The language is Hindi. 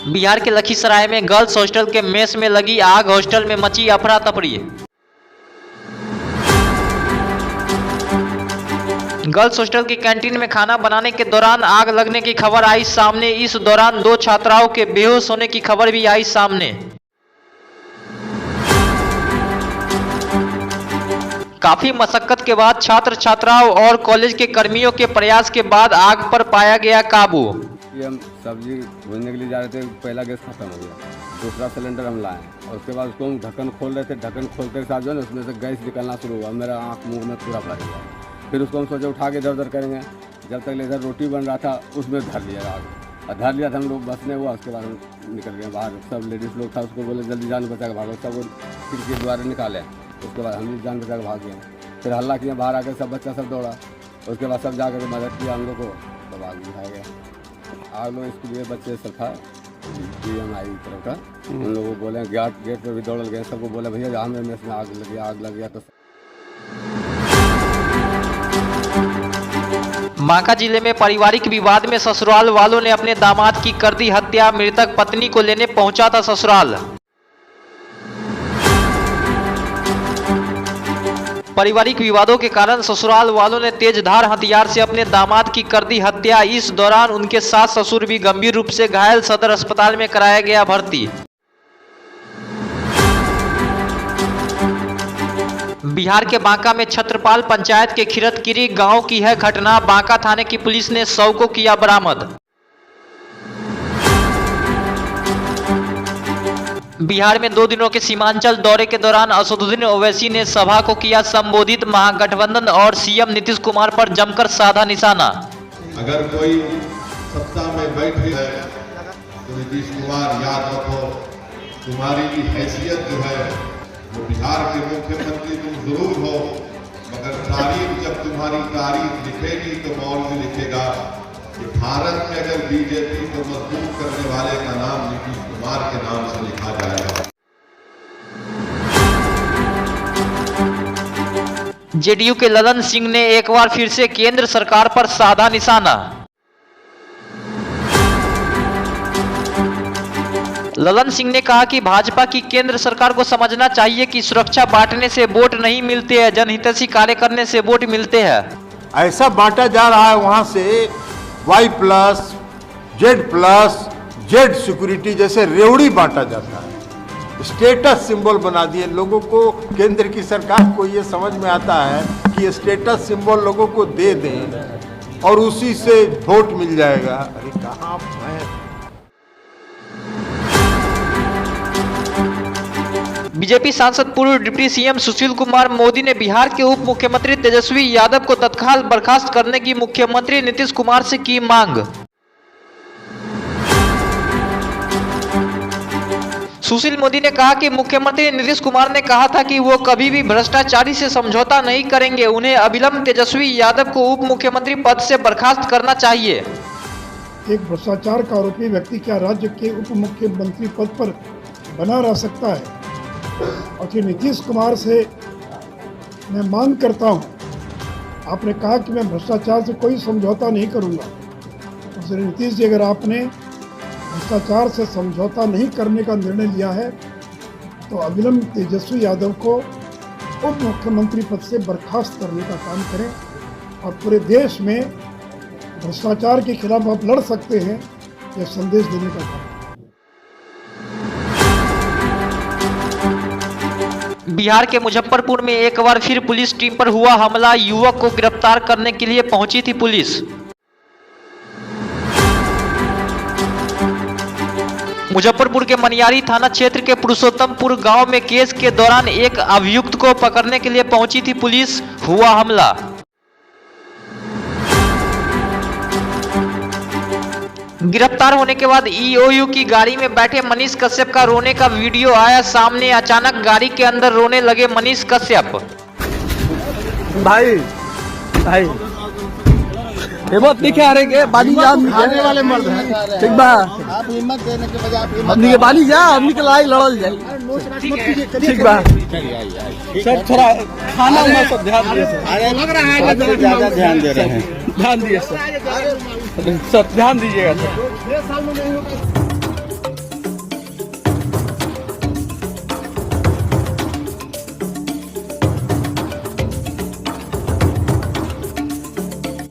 बिहार के लखीसराय में गर्ल्स हॉस्टल के मेस में लगी आग, हॉस्टल में मची अफरा तफरी। गर्ल्स हॉस्टल की कैंटीन में खाना बनाने के दौरान आग लगने की खबर आई सामने। इस दौरान 2 छात्राओं के बेहोश होने की खबर भी आई सामने। काफी मशक्कत के बाद छात्र छात्राओं और कॉलेज के कर्मियों के प्रयास के बाद आग पर पाया गया काबू। हम सब्जी भूनने के लिए जा रहे थे, पहला गैस खत्म हो गया, दूसरा सिलेंडर हम लाए और उसके बाद उसको हम ढक्कन खोल रहे थे। ढक्कन खोलते के साथ जो है उसमें से गैस निकलना शुरू हुआ, मेरा आँख मुंह में पूरा भर गया। फिर उसको हम सोचे उठा के इधर उधर करेंगे, जब तक इधर रोटी बन रहा था उसमें धर लिया आग, और धर लिया था हम लोग बसने हुआ। उसके बाद हम निकल गए बाहर, सब लेडीज़ लोग था, उसको बोले जल्दी जान बचा के भागो, सबको खिड़की द्वारा निकाले। उसके बाद हम भी जान बचा के भाग गए। फिर हल्ला किया, बाहर आकर सब बच्चा सब दौड़ा, उसके बाद सब जाकर मदद किया हम लोग को, तब आग बुझाया गया। आग लोग स्कूल के बच्चे सब था PMI तरफ का, उन लोगों को बोले गेट पर भी दौड़ गए, सबको बोले भैया हमें मेस में आग लग गया। तो बांका जिले में पारिवारिक विवाद में ससुराल वालों ने अपने दामाद की कर दी हत्या। मृतक पत्नी को लेने पहुंचा था ससुराल। पारिवारिक विवादों के कारण ससुराल वालों ने तेजधार हथियार से अपने दामाद की कर दी हत्या। इस दौरान उनके सास ससुर भी गंभीर रूप से घायल, सदर अस्पताल में कराया गया भर्ती। बिहार के बांका में छत्रपाल पंचायत के खिरतकिरी गांव की है घटना। बांका थाने की पुलिस ने शव को किया बरामद। बिहार में 2 दिनों के सीमांचल दौरे के दौरान असदुद्दीन ओवैसी ने सभा को किया संबोधित। महागठबंधन और CM नीतीश कुमार पर जमकर साधा निशाना। अगर कोई सत्ता में बैठे है तो नीतीश कुमार याद रखो, तुम्हारी भी हैसियत जो है वो बिहार के मुख्यमंत्री तुम जरूर हो, मगर तारीख जब तुम्हारी तारीख लिखेगी तो मौल में लिखेगा कि भारत में अगर बीजेपी को मजबूत करने वाले का नाम नीतीश कुमार के नाम से लिखा जाएगा। JDU के ललन सिंह ने एक बार फिर से केंद्र सरकार पर साधा निशाना। ललन सिंह ने कहा कि भाजपा की केंद्र सरकार को समझना चाहिए कि सुरक्षा बांटने से वोट नहीं मिलते हैं, जनहितैषी कार्य करने से वोट मिलते हैं। ऐसा बांटा जा रहा है वहां से Y+, Z+, Z सिक्योरिटी जैसे रेवड़ी बांटा जाता है, स्टेटस सिंबल बना दिए लोगों को। केंद्र की सरकार को ये समझ में आता है कि स्टेटस सिंबल लोगों को दे दें और उसी से वोट मिल जाएगा। अरे कहाँ है। बीजेपी सांसद पूर्व डिप्टी CM सुशील कुमार मोदी ने बिहार के उप मुख्यमंत्री तेजस्वी यादव को तत्काल बर्खास्त करने की मुख्यमंत्री नीतीश कुमार से की मांग। सुशील मोदी ने कहा कि मुख्यमंत्री नीतीश कुमार ने कहा था कि वो कभी भी भ्रष्टाचारी से समझौता नहीं करेंगे। उन्हें अविलंब तेजस्वी यादव को उप मुख्यमंत्री पद से बर्खास्त करना चाहिए। एक भ्रष्टाचार का आरोपी व्यक्ति क्या राज्य के उप मुख्यमंत्री पद पर बना रह सकता है? और फिर नीतीश कुमार से मैं मांग करता हूं, आपने कहा कि मैं भ्रष्टाचार से कोई समझौता नहीं करूंगा, तो श्री नीतीश जी अगर आपने भ्रष्टाचार से समझौता नहीं करने का निर्णय लिया है तो अविलंब तेजस्वी यादव को उप मुख्यमंत्री पद से बर्खास्त करने का काम करें और पूरे देश में भ्रष्टाचार के खिलाफ आप लड़ सकते हैं, यह संदेश देने का काम। बिहार के मुजफ्फरपुर में एक बार फिर पुलिस टीम पर हुआ हमला। युवक को गिरफ्तार करने के लिए पहुंची थी पुलिस। मुजफ्फरपुर के मनियारी थाना क्षेत्र के पुरुषोत्तमपुर गांव में केस के दौरान एक अभियुक्त को पकड़ने के लिए पहुंची थी पुलिस। हुआ हमला। गिरफ्तार होने के बाद EOU की गाड़ी में बैठे मनीष कश्यप का रोने का वीडियो आया सामने। अचानक गाड़ी के अंदर रोने लगे मनीष कश्यप। भाई हिम्मत नहीं आ रहे बाली जा आने वाले मर्द हैं, ठीक बा। आप हिम्मत देने के बजाय हमनी के बाली जा, हमनी के लड़ाई लड़ल जाए, ठीक बा। सब थोड़ा खाना में सब ध्यान दिए, लग रहा है ज्यादा ध्यान दे रहे हैं, ध्यान दिए सर, ध्यान दीजिएगा सर।